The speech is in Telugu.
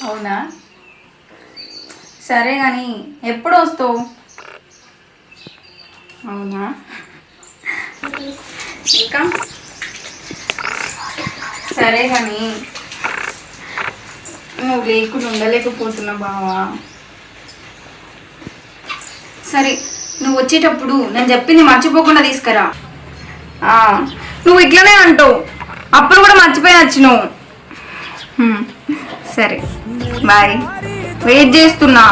అవునా, సరే కానీ ఎప్పుడు వస్తావు? అవునా, ఇంకా సరే కానీ నువ్వు లేకుండా ఉండలేకపోతున్నావు బావా. సరే, నువ్వు వచ్చేటప్పుడు నేను చెప్పింది మర్చిపోకుండా తీసుకురా. నువ్వు ఇట్లనే అంటావు, అప్పుడు కూడా మర్చిపోయి వచ్చినావు. సరే బాయ్, వెయిట్ చేస్తున్నా.